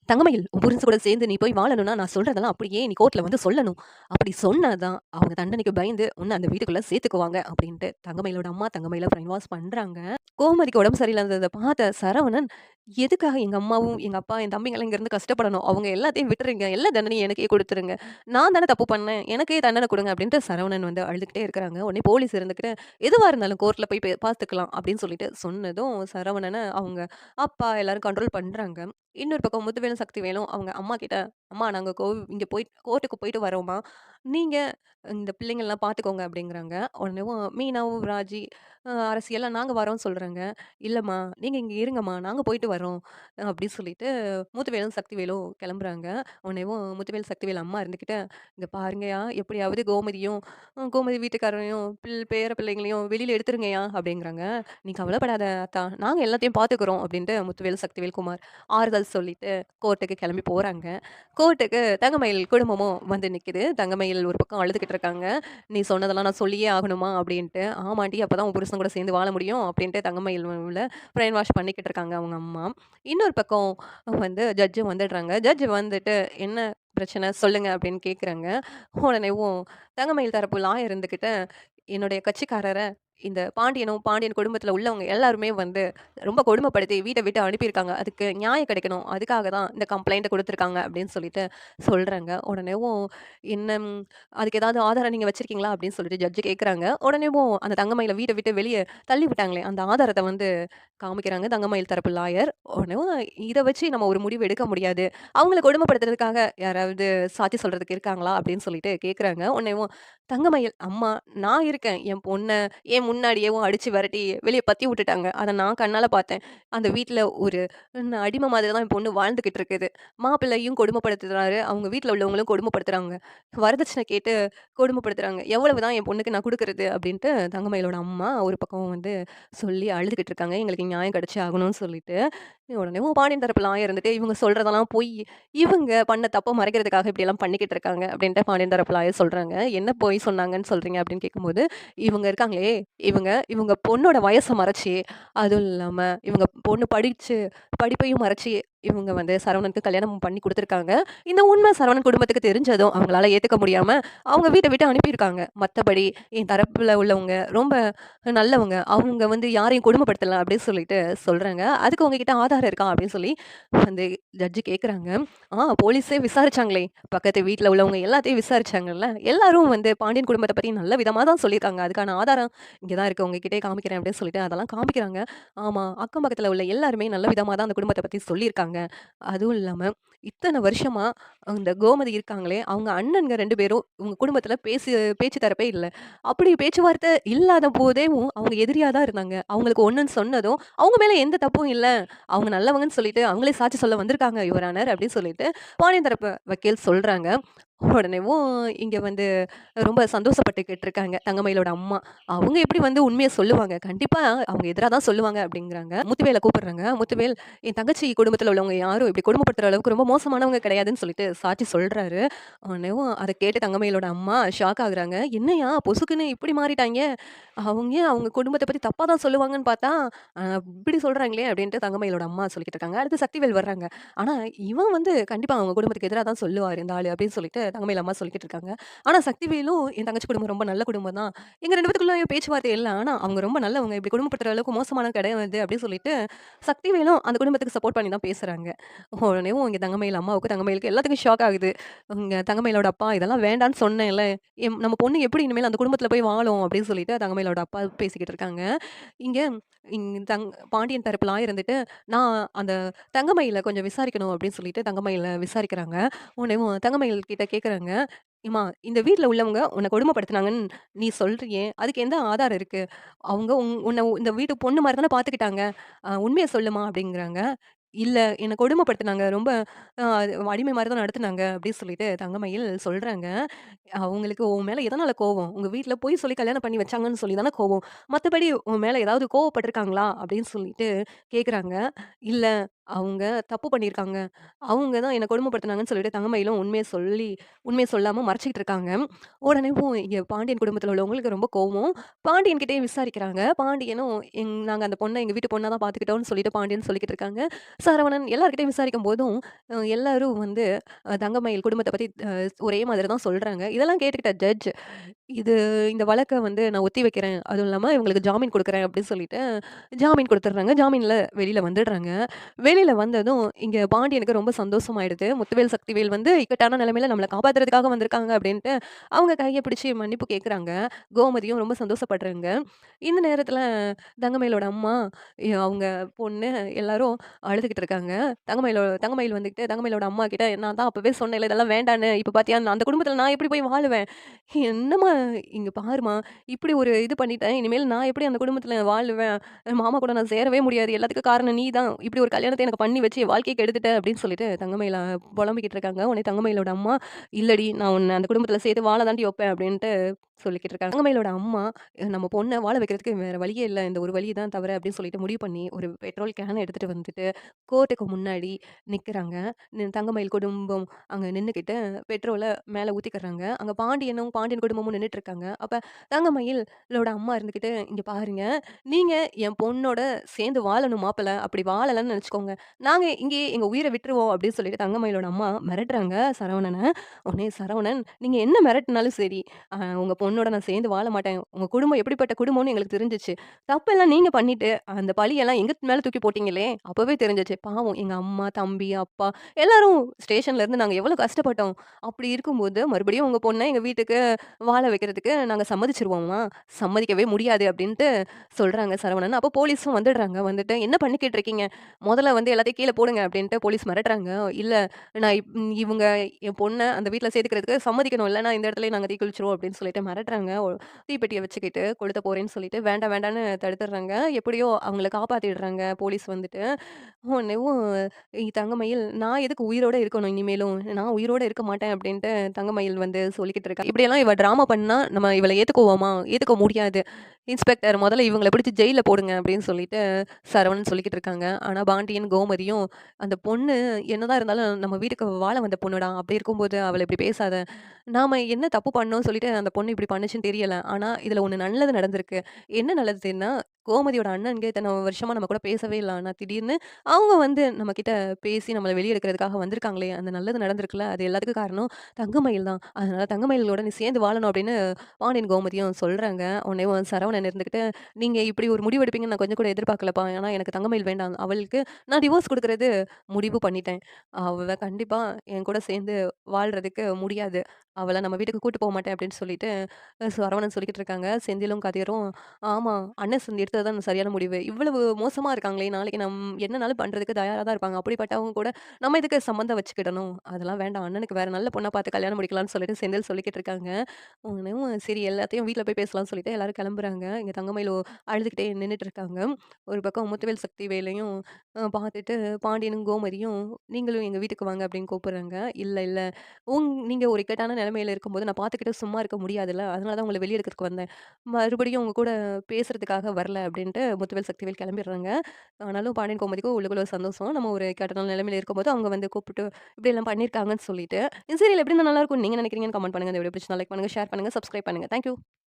தங்கமயில், உன் புருஷன் கூட சேர்ந்து நீ போய் வாழணும்னா, நான் சொல்றதெல்லாம் அப்படியே நீ கோர்ட்ல வந்து சொல்லணும். அப்படி சொன்னா தான், அவங்க தண்டனைக்கு பயந்து உன்ன அந்த வீட்டுக்குள்ள சேர்த்துக்குவாங்க அப்படின்ட்டு தங்கமயிலோட அம்மா தங்கமயில பிரைன் வாஷ் பண்றாங்க. கோமதிக்கு உடம்பு சரியில்லாதத பார்த்த சரவணன், எதுக்காக எங்க அம்மாவும், எங்க அப்பா, என் தம்பிங்கலாம் இங்கேருந்து கஷ்டப்படணும்? அவங்க எல்லாத்தையும் விட்டுருங்க. எல்லா தண்டனையும் எனக்கே குடுத்துருங்க. நான் தானே தப்பு பண்ணேன். எனக்கே தண்டனை குடுங்க அப்படின்ட்டு சரவணன் வந்து அழுதுகிட்டே இருக்கிறாங்க. உடனே போலீஸ் இருந்துகிட்டு, எதுவா இருந்தாலும் கோர்ட்ல போய் பார்த்துக்கலாம் அப்படின்னு சொல்லிட்டு சொன்னதும், சரவணன அவங்க அப்பா எல்லாரும் கண்ட்ரோல் பண்றாங்க. இன்னொரு பக்கம் முத்துவேலும், சக்திவேலும் அவங்க அம்மா கிட்ட, "அம்மா நாங்க இங்க கோர்ட்டுக்கு போயிட்டு வரோம்மா. நீங்க இந்த பிள்ளைங்கள்லாம் பார்த்துக்கோங்க" அப்படிங்கிறாங்க. உடனேவும் மீனாவும், ராஜி, அரசி நாங்க வரோம்ன்னு சொல்றாங்க. "இல்லம்மா, நீங்க இங்க இருங்கம்மா. நாங்க போயிட்டு வரோம்" அப்படின்னு சொல்லிட்டு முத்துவேலும், சக்திவேலும் கிளம்புறாங்க. உடனேவும் முத்துவேல், சக்திவேல் அம்மா இருந்துகிட்டு, "இங்க பாருங்கய்யா, எப்படியாவது கோமதியும், கோமதி வீட்டுக்காரரையும், பேர பிள்ளைங்களையும் வெளியில எடுத்துருங்கய்யா" அப்படிங்கிறாங்க. "நீ கவலைப்படாத அத்தா. நாங்க எல்லாத்தையும் பார்த்துக்குறோம்" அப்படின்ட்டு முத்துவேல், சக்திவேல், குமார் ஆறுதல் சொல்லிட்டு கோர்ட்டுக்கு கிளம்பி போறாங்க. கோர்ட்டுக்கு தங்கமயில் குடும்பமும் வந்து நிக்குது. தங்கமயில் ஒரு பக்கம் அழுதுகிட்டு இருக்காங்க. "நீ சொன்னதெல்லாம் நான் சொல்லியே ஆகணுமா?" அப்படின்ட்டு. "ஆமாண்டி, அப்பதான் உன் புருஷன் கூட சேர்ந்து வாழ முடியும்" அப்படின்ட்டு தங்கமயில் பிரைன் வாஷ் பண்ணிக்கிட்டு இருக்காங்க அவங்க அம்மா. இன்னொரு பக்கம் வந்து ஜட்ஜும் வந்துடுறாங்க. ஜட்ஜ் வந்துட்டு, "என்ன பிரச்சனை? சொல்லுங்க" அப்படின்னு கேட்குறாங்க. உடனேவும் தங்கமயில் தரப்பு லாயர் இருந்துகிட்டு, "என்னுடைய கட்சிக்காரர இந்த பாண்டியனும், பாண்டியன் குடும்பத்தில உள்ளவங்க எல்லாருமே வந்து ரொம்ப கொடுமைப்படுத்தி வீட்ட விட்டு அனுப்பியிருக்காங்க. அதுக்கு நியாயம் கிடைக்கணும். அதுக்காக தான் இந்த கம்ப்ளைண்ட் குடுத்துருக்காங்க" அப்படின்னு சொல்லிட்டு சொல்றாங்க. உடனேவும் என்ன "அதுக்கு ஏதாவது ஆதாரம் நீங்க வச்சிருக்கீங்களா?" அப்படின்னு சொல்லிட்டு ஜட்ஜ் கேட்குறாங்க. உடனேவும் அந்த தங்கமயில வீட்ட விட்டு வெளிய தள்ளி விட்டாங்களே, அந்த ஆதாரத்த வந்து காமிக்கிறாங்க தங்கமயில் தரப்பு லாயர். உடனேவும் "இத வச்சு நம்ம ஒரு முடிவு எடுக்க முடியாது. அவங்கள கொடுமைப்படுத்துறதுக்காக யாராவது சாட்சி சொல்றதுக்கு இருக்காங்களா?" அப்படின்னு சொல்லிட்டு கேட்குறாங்க. உடனேவும் தங்கமயில், "அம்மா நான் இருக்கேன். என் பொண்ண என் முன்னாடியேவும் அடிச்சு விரட்டி வெளிய பத்தி விட்டுட்டாங்க. அத நான் கண்ணால பார்த்தேன். அந்த வீட்ல ஒரு அடிமை மாதிரி தான் என் பொண்ணு வாழ்ந்துகிட்டு இருக்குது. மாப்பிள்ளையும் கொடுமைப்படுத்துறாரு. அவங்க வீட்ல உள்ளவங்களும் கொடுமைப்படுத்துறாங்க. வரதட்சணை கேட்டு கொடுமைப்படுத்துறாங்க. எவ்வளவுதான் என் பொண்ணுக்கு நான் குடுக்குறது?" அப்படின்ட்டு தங்கமயிலோட அம்மா ஒரு பக்கம் வந்து சொல்லி அழுதுகிட்டு இருக்காங்க. எங்களுக்கு நியாயம் கிடைச்சே ஆகணும்னு சொல்லிட்டு. உடனே பாண்டியன் தரப்புல ஆயிரம் இருந்துட்டு, "இவங்க சொல்றதெல்லாம் பொய். இவங்க பண்ண தப்ப மறைக்கிறதுக்காக இப்படியெல்லாம் பண்ணிக்கிட்டு இருக்காங்க" அப்படின்ட்டு பாண்டியன் தரப்புல ஆயர் சொல்றாங்க. "என்ன பொய் சொன்னாங்கன்னு சொல்றீங்க?" அப்படின்னு கேட்கும்போது, "இவங்க இருக்காங்களே, இவங்க பொண்ணோட வயச மறைச்சு, அதுவும் இல்லாம இவங்க பொண்ணு படிப்பையும் மறைச்சு இவங்க வந்து சரவணனுக்கு கல்யாணம் பண்ணி குடுத்துருக்காங்க. இந்த உண்மை சரவணன் குடும்பத்துக்கு தெரிஞ்சதும் அவங்களால ஏத்துக்க முடியாம, அவங்க வீட்ட விட்டு அனுப்பியிருக்காங்க. மத்தபடி என் தரப்புல உள்ளவங்க ரொம்ப நல்லவங்க. அவங்க வந்து யாரையும் கொடுமைப்படுத்தல" அப்படின்னு சொல்லிட்டு சொல்றாங்க. "அதுக்கு உங்ககிட்ட ஆதாரம் இருக்கா?" அப்படின்னு சொல்லி வந்து ஜட்ஜ் கேட்குறாங்க. போலீஸே விசாரிச்சாங்களே! பக்கத்து வீட்ல உள்ளவங்க எல்லாத்தையும் விசாரிச்சாங்கல்ல. எல்லாரும் வந்து பாண்டியன் குடும்பத்த பத்தி நல்ல விதமா தான் சொல்லியிருக்காங்க. அதுக்கான ஆதாரம் இங்க தான் இருக்கு. உங்ககிட்டயே காமிக்கிறேன் அப்படின்னு சொல்லிட்டு அதெல்லாம் காமிக்கிறாங்க. ஆமா, அக்கம் பக்கத்துல உள்ள எல்லாருமே நல்ல விதமா தான் அந்த குடும்பத்த பத்தி சொல்லியிருக்காங்க. அதுவும் இல்லாம இத்தன வருஷமா அந்த கோமதி இருக்காங்களே, அவங்க அண்ணனுங்க 2 பேரும் உங்க குடும்பத்துல பேச்சு தரப்பே இல்ல. அப்படி பேச்சுவார்த்தை இல்லாத போதேவும் அவங்க எதிரியா தான் இருந்தாங்க. அவங்களுக்கு ஒண்ணுன்னு சொன்னதும், அவங்க மேல எந்த தப்பும் இல்ல. அவங்க நல்லவங்கன்னு சொல்லிட்டு அவங்களே சாட்சி சொல்ல வந்திருக்காங்க யுவர் ஆனர் அப்படின்னு சொல்லிட்டு பாண்டியன் தரப்பு வக்கீல் சொல்றாங்க. உடனேவும் இங்க வந்து ரொம்ப சந்தோஷப்பட்டுக்கிட்டு இருக்காங்க தங்கமயிலோட அம்மா. அவங்க எப்படி வந்து உண்மைய சொல்லுவாங்க? கண்டிப்பா அவங்க எதிரா தான் சொல்லுவாங்க அப்படிங்கிறாங்க. முத்துவேல கூப்பிடுறாங்க. முத்துவேல், என் தங்கச்சி குடும்பத்துல உள்ளவங்க யாரும் இப்படி கொடுமைப்படுத்துற அளவுக்கு ரொம்ப மோசமானவங்க கிடையாதுன்னு சொல்லிட்டு சாட்சி சொல்றாரு. உடனேவும் அத கேட்டு தங்கமயிலோட அம்மா ஷாக் ஆகுறாங்க. என்னய்யா பொசுக்குன்னு இப்படி மாறிட்டாய்ங்க? அவங்க குடும்பத்த பத்தி தப்பா தான் சொல்லுவாங்கன்னு பார்த்தா, இப்படி சொல்றாங்களே அப்படின்ட்டு தங்கமயிலோட அம்மா சொல்லிக்கிட்டு இருக்காங்க. அடுத்து சக்திவேல் வர்றாங்க. ஆனா இவன் வந்து கண்டிப்பா அவங்க குடும்பத்துக்கு எதிரா தான் சொல்லுவாரு இந்த ஆளு அப்படின்னு சொல்லிட்டு தங்கமயில் அம்மா சொல்லிக்கிட்டு இருக்காங்க. ஆனா சக்திவேலும் என் தங்கச்சி குடும்பம் ரொம்ப நல்ல குடும்பம் தான். எங்க 2 பேத்துக்குள்ள பேச்சுவார்த்தை இல்ல. ஆனா அவங்க ரொம்ப நல்லவங்க. இப்படி குடும்பப்படுத்துற அளவுக்கு மோசமானவங்க கிடையாது அப்படின்னு சொல்லிட்டு சக்திவேலும் அந்த குடும்பத்துக்கு சப்போர்ட் பண்ணி தான் பேசுறாங்க. உடனேவும் இங்க தங்கமயில் அம்மாவுக்கு, தங்கமயிலுக்கு எல்லாத்துக்கும் ஷாக் ஆகுது. இங்க தங்கமயிலோட அப்பா இதெல்லாம் வேண்டான்னு சொன்னேன்ல. நம்ம பொண்ணு எப்படி இனிமேல் அந்த குடும்பத்துல போய் வாழும் அப்படின்னு சொல்லிட்டு தங்கமயிலோட அப்பா பேசிக்கிட்டு இருக்காங்க. இங்க இங் தங் பாண்டியன் தரப்புல இருந்துட்டு, நான் அந்த தங்கமயில கொஞ்சம் விசாரிக்கணும் அப்படின்னு சொல்லிட்டு தங்கமயில விசாரிக்கிறாங்க. உடனேவும் தங்கமயில் கிட்ட கேட்குறாங்க. "ஏம்மா, இந்த வீட்ல உள்ளவங்க உன்ன கொடுமைப்படுத்துனாங்கன்னு நீ சொல்றியே, அதுக்கு எந்த ஆதாரம் இருக்கு? அவங்க உன்ன இந்த வீட்டு பொண்ணு மாரி தானே பார்த்துக்கிட்டாங்க. உண்மைய சொல்லுமா" அப்படிங்கிறாங்க. "இல்ல, என்ன கொடுமைப்படுத்துனாங்க. ரொம்ப அடிமை மாரி தான் நடத்துனாங்க" அப்படின்னு சொல்லிட்டு தங்கமயில் சொல்றாங்க. அவங்களுக்கு உன் மேல எதனால கோவம்? உங்க வீட்ல பொய் சொல்லி கல்யாணம் பண்ணி வச்சாங்கன்னு சொல்லி தானே கோவம். மத்தபடி உன் மேல ஏதாவது கோவப்பட்டுருக்காங்களா? அப்படின்னு சொல்லிட்டு கேட்குறாங்க. இல்ல, அவங்க தப்பு பண்ணியிருக்காங்க. அவங்க தான் என்ன கொடுமைப்படுத்துனாங்கன்னு சொல்லிட்டு தங்கமயிலும் உண்மைய சொல்லாம மறைச்சுக்கிட்டு இருக்காங்க. உடனேவும் இங்க பாண்டியன் குடும்பத்தில உள்ளவங்களுக்கு ரொம்ப கோவம். பாண்டியன் கிட்டயும் விசாரிக்கிறாங்க. பாண்டியனும் நாங்க அந்த பொண்ண எங்க வீட்டு பொண்ணா தான் பார்த்துக்கிட்டோம்னு சொல்லிட்டு பாண்டியன் சொல்லிக்கிட்டு இருக்காங்க. சரவணன் எல்லார்கிட்டயும் விசாரிக்கும்போதும், எல்லாரும் வந்து தங்கமயில் குடும்பத்த பத்தி ஒரே மாதிரி தான் சொல்றாங்க. இதெல்லாம் கேட்டுக்கிட்ட ஜட்ஜ் இது இந்த வழக்க வந்து நான் ஒத்தி வைக்கிறேன். அதுவும் இல்லாம இவங்களுக்கு ஜாமீன் குடுக்குறேன் அப்படின்னு சொல்லிட்டு, ஜாமீன் குடுத்துடுறாங்க. ஜாமீன்ல வெளில வந்துடுறாங்க. வெளில வந்ததும் இங்க பாண்டியனுக்கு ரொம்ப சந்தோஷமாயிடுது. முத்துவேல், சக்திவேல் வந்து இக்கட்டான நிலைமையில நம்மள காப்பாத்துறதுக்காக வந்திருக்காங்க அப்படின்ட்டு, அவங்க கைய பிடிச்சு மன்னிப்பு கேட்குறாங்க. கோமதியும் ரொம்ப சந்தோஷப்படுறாங்க. இந்த நேரத்துல தங்கமயிலோட அம்மா, அவங்க பொண்ணு எல்லாரும் அழுதுகிட்டு இருக்காங்க. தங்கமயில் வந்துகிட்டு தங்கமயிலோட அம்மா கிட்ட, "நான் தான் அப்பவே சொன்னேன்ல இதெல்லாம் வேண்டான்னு. இப்ப பாத்தியா அந்த குடும்பத்துல நான் எப்படி போய் வாழுவேன்? என்னம்மா இங்க பாரும்மா, இப்படி ஒரு இது பண்ணிட்டேன். இனிமேல் நான் எப்படி அந்த குடும்பத்துல வாழுவேன்? மாமா கூட நான் சேரவே முடியாது. எல்லாத்துக்கும் காரணம் நீ தான். இப்படி ஒரு கல்யாணத்த எனக்கு பண்ணி வச்சு என் வாழ்க்கைய கெடுத்துட்ட." அப்படின்னு சொல்லிட்டு தங்கமயில புலம்பிக்கிட்டு இருக்காங்க. உடனே தங்கமயிலோட அம்மா, "இல்லடி நான் உன்ன அந்த குடும்பத்துல சேர்த்து வாழ தாண்டி வைப்பேன்." அப்படின்ட்டு சொல்லிக்கிட்டு இருக்காங்க. தங்கமயிலோட அம்மா, நம்ம பொண்ண வாழ வைக்கிறதுக்கு வேற வழியே இல்ல. இந்த ஒரு வழி தான் தவிர அப்படின்னு சொல்லிட்டு முடிவு பண்ணி, ஒரு பெட்ரோல் கேன எடுத்துட்டு வந்துட்டு, கோர்ட்டுக்கு முன்னாடி நிக்கிறாங்க. தங்கமயில் குடும்பம் அங்க நின்னுகிட்டு பெட்ரோல மேல ஊத்திக்கிறாங்க. அங்க பாண்டியன் குடும்பமும் நின்னுட்டு இருக்காங்க. அப்ப தங்கமயிலோட அம்மா இருந்துகிட்டு, "இங்க பாருங்க, நீங்க என் பொண்ணோட சேர்ந்து வாழணும் மாப்பிள. அப்படி வாழலன்னு நெனச்சுக்கோங்க. நாங்க இங்கேயே எங்க உயிர விட்டுருவோம்." அப்படின்னு சொல்லிட்டு தங்கமயிலோட அம்மா மிரட்டுறாங்க சரவணன. உடனே சரவணன், "நீங்க என்ன மிரட்டுனாலும் சரி, உங்க பொண்ணோட நான் சேர்ந்து வாழ மாட்டேன். உங்க குடும்பம் எப்படிப்பட்ட குடும்பம்னு எங்களுக்கு தெரிஞ்சுச்சு. தப்பெல்லாம் நீங்க பண்ணிட்டு, அந்த பழியெல்லாம் எங்க மேல தூக்கி போட்டீங்களே! அப்பவே தெரிஞ்சுச்சு. பாவம் எங்க அம்மா, தம்பி, அப்பா எல்லாரும் ஸ்டேஷன்ல இருந்து நாங்க எவ்வளோ கஷ்டப்பட்டோம். அப்படி இருக்கும்போது, மறுபடியும் உங்க பொண்ண எங்க வீட்டுக்கு வாழ வைக்கிறதுக்கு நாங்க சம்மதிச்சுருவோமா? சம்மதிக்கவே முடியாது." அப்படின்ட்டு சொல்றாங்க சரவணன். அப்போ போலீஸும் வந்துடுறாங்க. வந்துட்டு, "என்ன பண்ணிக்கிட்டு இருக்கீங்க? மொதல்ல வந்து எல்லாத்தையும் கீழ போடுங்க." அப்படின்ட்டு போலீஸ் மிரட்டுறாங்க. "இல்ல நான் இவங்க என் பொண்ண அந்த வீட்ல சேர்த்துக்கிறதுக்கு சம்மதிக்கணும். இல்லன்னா இந்த இடத்துலயே நாங்க தீக்குளிச்சுருவோம்." அப்படின்னு சொல்லிட்டு மிரட்டுறாங்க. தீப்பெட்டிய வச்சுக்கிட்டு கொளுத்த போறேன்னு சொல்லிட்டு வேண்டாம் வேண்டான்னு தடுத்துடுறாங்க. எப்படியோ அவங்கள காப்பாத்திடுறாங்க போலீஸ் வந்துட்டு. உடனேவும் தங்கமயில், "நான் எதுக்கு உயிரோட இருக்கணும் இனிமேலும்? நான் உயிரோட இருக்க மாட்டேன்." அப்படின்ட்டு தங்கமயில் வந்து சொல்லிக்கிட்டு இருக்கா. இப்படியெல்லாம் இவ டிராமா பண்ணா நம்ம இவள ஏத்துக்குவோமா? ஏத்துக்க முடியாது. "இன்ஸ்பெக்டர் முதல்ல இவங்கள பிடிச்சு ஜெயில்ல போடுங்க." அப்படின்னு சொல்லிட்டு சரவணன் சொல்லிக்கிட்டு இருக்காங்க. ஆனா பாண்டியன், கோமதியும், "அந்த பொண்ணு என்னதான் இருந்தாலும் நம்ம வீட்டுக்கு வாழ வந்த பொண்ணுடா. அப்படி இருக்கும்போது அவள இப்படி பேசாத. நாம என்ன தப்பு பண்ணோம்னு சொல்லிட்டு அந்த பொண்ணு இப்படி பண்ணுச்சுன்னு தெரியல. ஆனா இதுல ஒண்ணு நல்லது நடந்திருக்கு." என்ன நல்லதுன்னா, கோமதியோட அண்ணன்ங்க இத்தன வருஷமா நம்ம கூட பேசவே இல்ல. ஆனா திடீர்னு அவங்க வந்து நம்மகிட்ட பேசி நம்மள வெளிய எடுக்கிறதுக்காக வந்திருக்காங்களே! அந்த நல்லது நடந்திருக்குல்ல. அது எல்லாத்துக்கும் காரணம் தங்கமயில் தான். அதனால தங்கமயிலோட நீ சேர்ந்து வாழணும் அப்படின்னு பாண்டியன், கோமதியும் சொல்றாங்க. உடனே சரவணன் இருந்துகிட்டு, "நீங்க இப்படி ஒரு முடிவு எடுப்பீங்கன்னு நான் கொஞ்சம் கூட எதிர்பார்க்கலப்பா. ஆனா எனக்கு தங்கமயில் வேண்டாம். அவளுக்கு நான் டிவோர்ஸ் குடுக்குறது முடிவு பண்ணிட்டேன். அவ கண்டிப்பா என் கூட சேர்ந்து வாழ்றதுக்கு முடியாது. அவள நம்ம வீட்டுக்கு கூட்டு போ மாட்டேன்." அப்படின்னு சொல்லிட்டு சரவணன் சொல்லிக்கிட்டு இருக்காங்க. செந்திலும், கதிரும், "ஆமா, அண்ணன் எடுத்தது தான் சரியான முடிவு. இவ்வளவு மோசமா இருக்காங்களே! நாளைக்கு என்னனாலும் பண்றதுக்கு தயாரா தான் இருப்பாங்க. அப்படிப்பட்டவங்க கூட நம்ம எதுக்கு சம்மந்தம் வச்சுக்கிடணும்? அதெல்லாம் வேண்டாம். அண்ணனுக்கு வேற நல்ல பொண்ணா பார்த்து கல்யாணம் முடிக்கலாம்னு" சொல்லிட்டு செந்தில் சொல்லிக்கிட்டு இருக்காங்க. உடனேவும் சரி எல்லாத்தையும் வீட்ல போய் பேசலாம்னு சொல்லிட்டு எல்லாரும் கிளம்புறாங்க. இங்க தங்கமயிலோ அழுதுகிட்டே நின்னுட்டு இருக்காங்க. ஒரு பக்கம் முத்துவேல், சக்திவேலையும் பார்த்துட்டு பாண்டியனும், கோமதியும், "நீங்களும் எங்க வீட்டுக்கு வாங்க" அப்படின்னு கூப்பிடுறாங்க. "இல்ல, இல்ல. நீங்க ஒரு இக்கட்டான நிலைமையில இருக்கும்போது நான் பார்த்துக்கிட்டு சும்மா இருக்க முடியாதுல்ல. அதனால தான் உங்கள வெளிய எடுக்கறதுக்கு வந்தேன். மறுபடியும் உங்க கூட பேசுறதுக்காக வரல." அப்படின்ட்டு முத்துவேல், சக்திவேல் கிளம்பிடுறாங்க. ஆனாலும் பாண்டியன், கோமதிக்கும் உள்ளுக்குள்ள ஒரு சந்தோஷம். நம்ம ஒரு இக்கட்டான நிலைமையில இருக்கும்போது அவங்க வந்து கூப்பிட்டு இப்படியெல்லாம் பண்ணியிருக்காங்கன்னு சொல்லிட்டு. இந்த சீரியல் எப்படி இருந்தா நல்லாருக்கும்னு நீங்க நினைக்கிறீங்கன்னு கமெண்ட் பண்ணுங்க. இந்த வீடியோ பிடிச்சிருந்தா லைக் பண்ணுங்க, ஷேர் பண்ணுங்க, சப்ஸ்கிரைப் பண்ணுங்க. Thank you.